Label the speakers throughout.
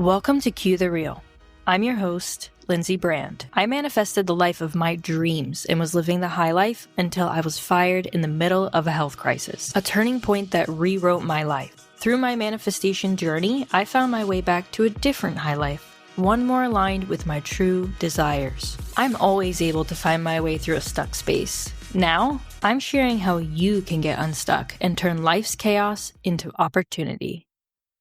Speaker 1: Welcome to Cue the Real. I'm your host, Lindsay Brand. I manifested the life of my dreams and was living the high life until I was fired in the middle of a health crisis, a turning point that rewrote my life. Through my manifestation journey, I found my way back to a different high life, one more aligned with my true desires. I'm always able to find my way through a stuck space. Now, I'm sharing how you can get unstuck and turn life's chaos into opportunity.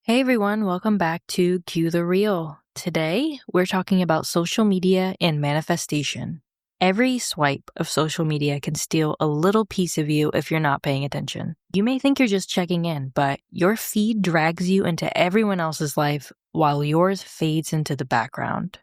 Speaker 1: Hey everyone, welcome back to Cue the Real. Today, we're talking about social media and manifestation. Every swipe of social media can steal a little piece of you if you're not paying attention. You may think you're just checking in, but your feed drags you into everyone else's life while yours fades into the background.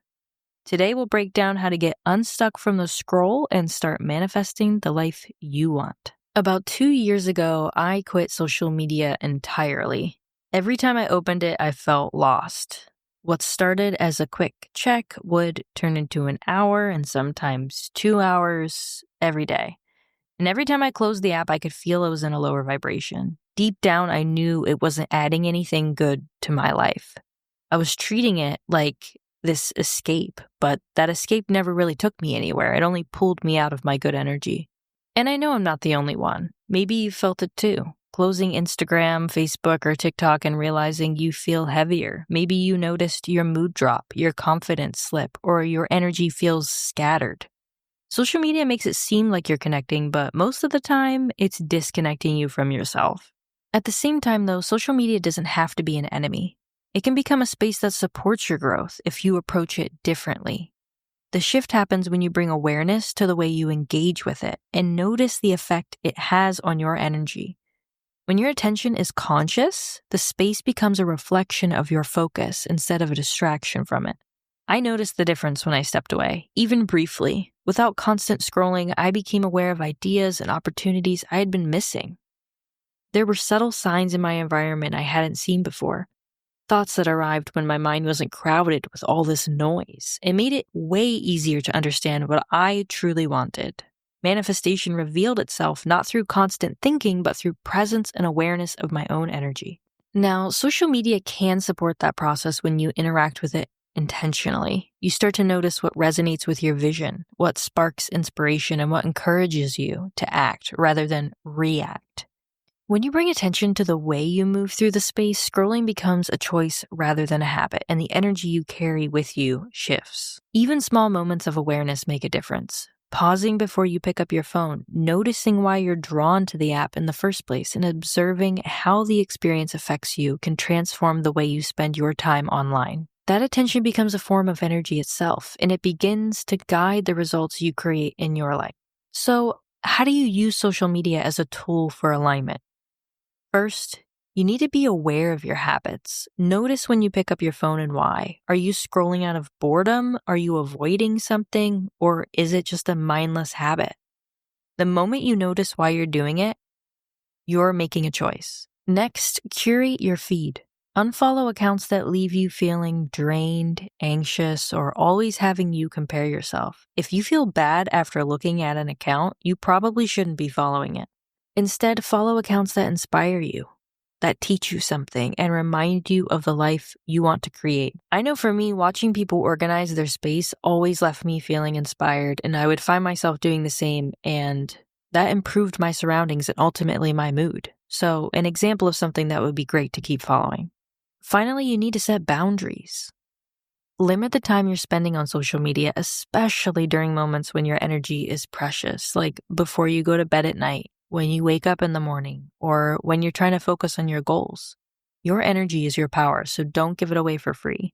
Speaker 1: Today, we'll break down how to get unstuck from the scroll and start manifesting the life you want. About 2 years ago, I quit social media entirely. Every time I opened it, I felt lost. What started as a quick check would turn into an hour and sometimes 2 hours every day. And every time I closed the app, I could feel I was in a lower vibration. Deep down, I knew it wasn't adding anything good to my life. I was treating it like this escape, but that escape never really took me anywhere. It only pulled me out of my good energy. And I know I'm not the only one. Maybe you felt it too. Closing Instagram, Facebook, or TikTok and realizing you feel heavier. Maybe you noticed your mood drop, your confidence slip, or your energy feels scattered. Social media makes it seem like you're connecting, but most of the time, it's disconnecting you from yourself. At the same time, though, social media doesn't have to be an enemy. It can become a space that supports your growth if you approach it differently. The shift happens when you bring awareness to the way you engage with it and notice the effect it has on your energy. When your attention is conscious, the space becomes a reflection of your focus instead of a distraction from it. I noticed the difference when I stepped away, even briefly. Without constant scrolling, I became aware of ideas and opportunities I had been missing. There were subtle signs in my environment I hadn't seen before. Thoughts that arrived when my mind wasn't crowded with all this noise. It made it way easier to understand what I truly wanted. Manifestation revealed itself not through constant thinking, but through presence and awareness of my own energy. Now, social media can support that process when you interact with it intentionally. You start to notice what resonates with your vision, what sparks inspiration, and what encourages you to act rather than react. When you bring attention to the way you move through the space, scrolling becomes a choice rather than a habit, and the energy you carry with you shifts. Even small moments of awareness make a difference. Pausing before you pick up your phone, noticing why you're drawn to the app in the first place, and observing how the experience affects you can transform the way you spend your time online. That attention becomes a form of energy itself, and it begins to guide the results you create in your life. So, how do you use social media as a tool for alignment? First, you need to be aware of your habits. Notice when you pick up your phone and why. Are you scrolling out of boredom? Are you avoiding something? Or is it just a mindless habit? The moment you notice why you're doing it, you're making a choice. Next, curate your feed. Unfollow accounts that leave you feeling drained, anxious, or always having you compare yourself. If you feel bad after looking at an account, you probably shouldn't be following it. Instead, follow accounts that inspire you, that teach you something, and remind you of the life you want to create. I know for me, watching people organize their space always left me feeling inspired, and I would find myself doing the same, and that improved my surroundings and ultimately my mood. So, an example of something that would be great to keep following. Finally, you need to set boundaries. Limit the time you're spending on social media, especially during moments when your energy is precious, like before you go to bed at night, when you wake up in the morning, or when you're trying to focus on your goals. Your energy is your power, so don't give it away for free.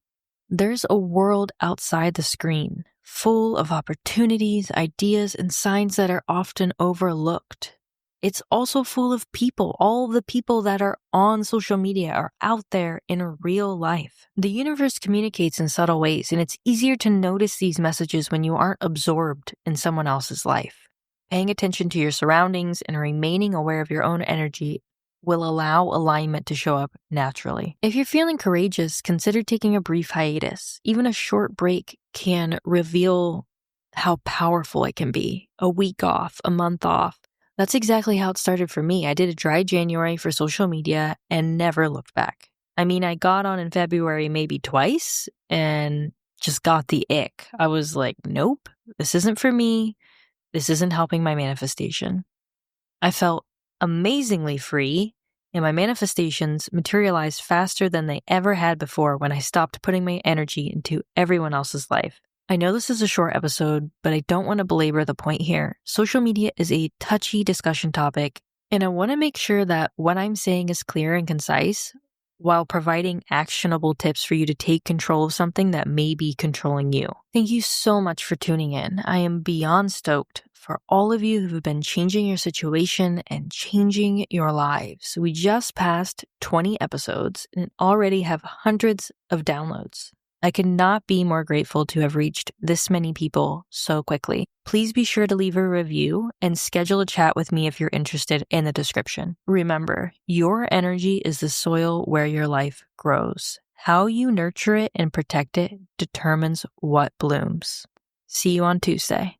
Speaker 1: There's a world outside the screen, full of opportunities, ideas, and signs that are often overlooked. It's also full of people. All the people that are on social media are out there in real life. The universe communicates in subtle ways, and it's easier to notice these messages when you aren't absorbed in someone else's life. Paying attention to your surroundings and remaining aware of your own energy will allow alignment to show up naturally. If you're feeling courageous, consider taking a brief hiatus. Even a short break can reveal how powerful it can be. A week off, a month off. That's exactly how it started for me. I did a dry January for social media and never looked back. I mean, I got on in February maybe twice and just got the ick. I was like, nope, this isn't for me. This isn't helping my manifestation. I felt amazingly free, and my manifestations materialized faster than they ever had before when I stopped putting my energy into everyone else's life. I know this is a short episode, but I don't want to belabor the point here. Social media is a touchy discussion topic, and I want to make sure that what I'm saying is clear and concise while providing actionable tips for you to take control of something that may be controlling you. Thank you so much for tuning in. I am beyond stoked for all of you who have been changing your situation and changing your lives. We just passed 20 episodes and already have hundreds of downloads. I could not be more grateful to have reached this many people so quickly. Please be sure to leave a review and schedule a chat with me if you're interested in the description. Remember, your energy is the soil where your life grows. How you nurture it and protect it determines what blooms. See you on Tuesday.